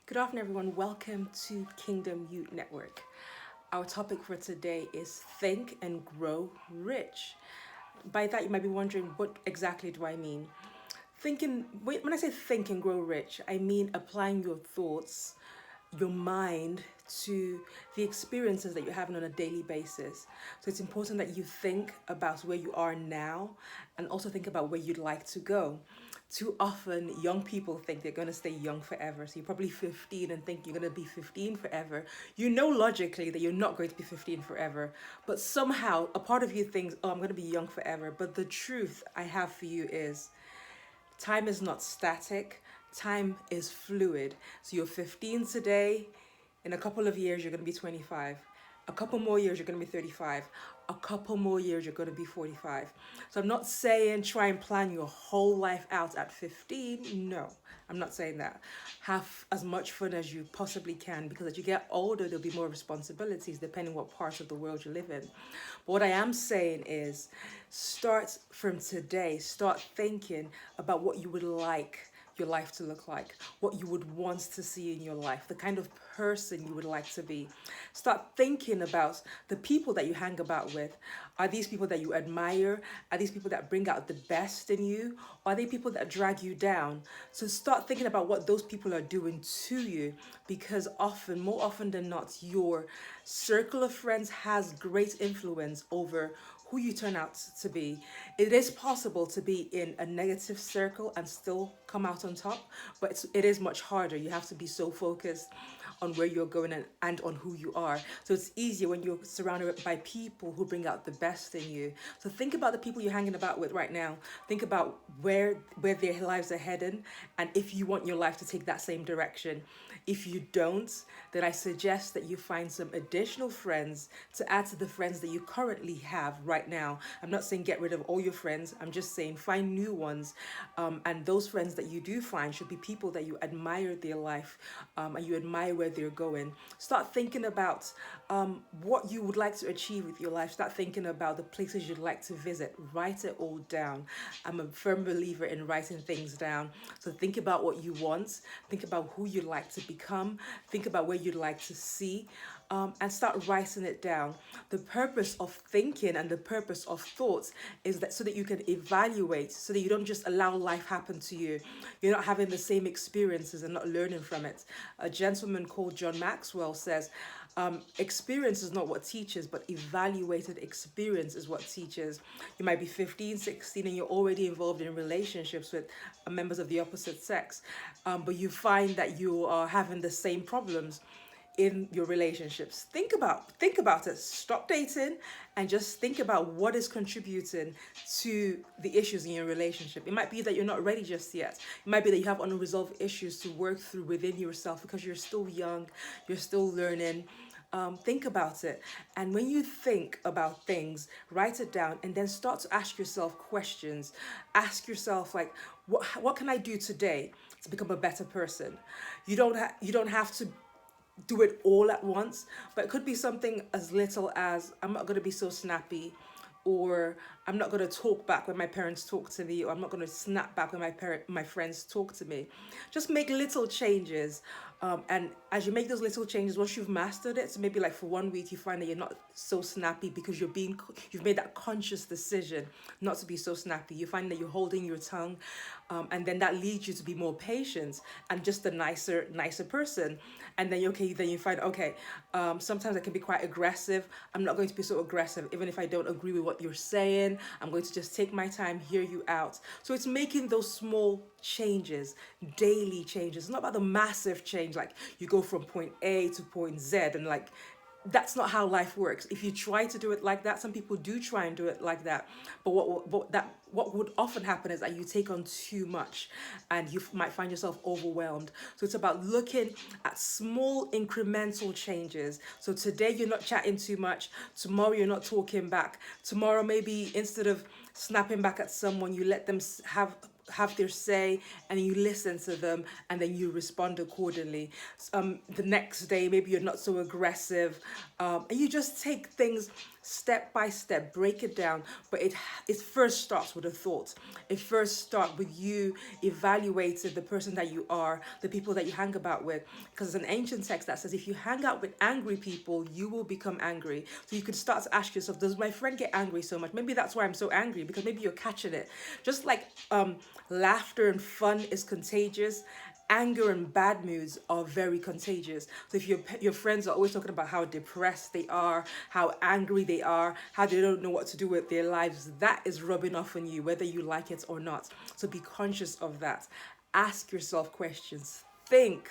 Good afternoon, everyone. Welcome to Kingdom Youth Network. Our topic for today is Think and Grow Rich. By that, you might be wondering, what exactly do I mean? When I say think and grow rich, I mean applying your thoughts, your mind to the experiences that you're having on a daily basis. So it's important that you think about where you are now and also think about where you'd like to go. Too often, young people think they're going to stay young forever. So you're probably 15 and think you're going to be 15 forever. You know logically that you're not going to be 15 forever. But somehow, a part of you thinks, oh, I'm going to be young forever. But the truth I have for you is time is not static, time is fluid. So you're 15 today, in a couple of years, you're going to be 25. A couple more years, you're going to be 35. A couple more years, you're going to be 45. So I'm not saying try and plan your whole life out at 15. No, I'm not saying that. Have as much fun as you possibly can, because as you get older, there'll be more responsibilities depending what part of the world you live in. But what I am saying is start from today. Start thinking about what you would like your life to look like, what you would want to see in your life, the kind of person you would like to be. Start thinking about the people that you hang about with. Are these people that you admire? Are these people that bring out the best in you? Or are they people that drag you down? So start thinking about what those people are doing to you, because more often than not, your circle of friends has great influence over who you turn out to be. It is possible to be in a negative circle and still come out on top, but it is much harder. You have to be so focused on where you're going and on who you are. So it's easier when you're surrounded by people who bring out the best in you. So think about the people you're hanging about with right now. Think about where their lives are heading, and if you want your life to take that same direction. If you don't, then I suggest that you find some additional friends to add to the friends that you currently have right now. I'm not saying get rid of all your friends. I'm just saying find new ones. And those friends that you do find should be people that you admire their life, and you admire where they're going. Start thinking about what you would like to achieve with your life. Start thinking about the places you'd like to visit. Write it all down. I'm a firm believer in writing things down. So think about what you want. Think about who you'd like to become. Think about where you'd like to see. And start writing it down. The purpose of thinking and the purpose of thoughts is that so that you can evaluate, so that you don't just allow life happen to you. You're not having the same experiences and not learning from it. A gentleman called John Maxwell says, experience is not what teaches, but evaluated experience is what teaches. You might be 15, 16, and you're already involved in relationships with members of the opposite sex, but you find that you are having the same problems in your relationships. Think about it. Stop dating and just think about what is contributing to the issues in your relationship. It might be that you're not ready just yet. It might be that you have unresolved issues to work through within yourself because you're still young, you're still learning. Think about it. And when you think about things, write it down and then start to ask yourself questions. Ask yourself, like, what can I do today to become a better person? You don't have to do it all at once, but it could be something as little as I'm not going to be so snappy, or I'm not going to talk back when my parents talk to me, or I'm not going to snap back when my friends talk to me. Just make little changes, and as you make those little changes, once you've mastered it, so maybe like for 1 week you find that you're not so snappy because you've made that conscious decision not to be so snappy. You find that you're holding your tongue, and then that leads you to be more patient and just a nicer person. And then you find, okay, sometimes I can be quite aggressive. I'm not going to be so aggressive. Even if I don't agree with what you're saying, I'm going to just take my time, hear you out. So it's making those small changes, daily changes. It's not about the massive change, like you go from point A to point Z, and like that's not how life works. If you try to do it like that, some people do try and do it like that, but what would often happen is that you take on too much and you might find yourself overwhelmed. So it's about looking at small incremental changes. So today you're not chatting too much, tomorrow you're not talking back, tomorrow maybe instead of snapping back at someone, you let them have have their say, and you listen to them, and then you respond accordingly. The next day, maybe you're not so aggressive, and you just take things step by step, break it down. But it first starts with a thought. It first starts with you evaluating the person that you are, the people that you hang about with. Because there's an ancient text that says if you hang out with angry people, you will become angry. So you could start to ask yourself, does my friend get angry so much? Maybe that's why I'm so angry, because maybe you're catching it. Just like laughter and fun is contagious, anger and bad moods are very contagious. So if your friends are always talking about how depressed they are, how angry they are, how they don't know what to do with their lives, that is rubbing off on you, whether you like it or not. So be conscious of that. Ask yourself questions. Think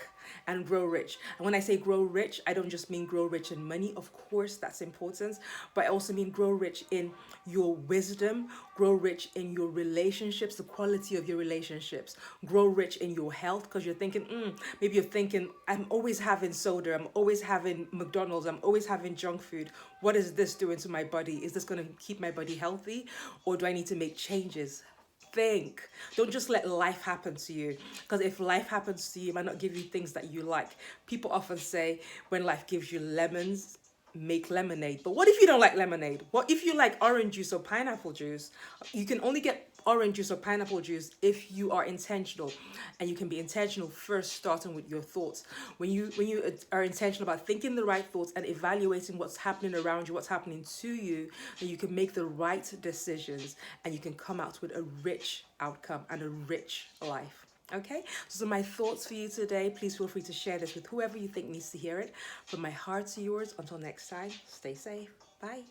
and grow rich. And when I say grow rich, I don't just mean grow rich in money. Of course, that's important. But I also mean grow rich in your wisdom, grow rich in your relationships, the quality of your relationships, grow rich in your health, because you're thinking, maybe you're thinking, I'm always having soda, I'm always having McDonald's, I'm always having junk food. What is this doing to my body? Is this going to keep my body healthy, or do I need to make changes? Think. Don't just let life happen to you. Because if life happens to you, it might not give you things that you like. People often say when life gives you lemons, make lemonade. But what if you don't like lemonade? What if you like orange juice or pineapple juice? You can only get orange juice or pineapple juice if you are intentional, and you can be intentional first starting with your thoughts. When you are intentional about thinking the right thoughts and evaluating what's happening around you, what's happening to you, then you can make the right decisions, and you can come out with a rich outcome and a rich life. Okay, so my thoughts for you today. Please feel free to share this with whoever you think needs to hear it. From my heart to yours, until next time, stay safe. Bye.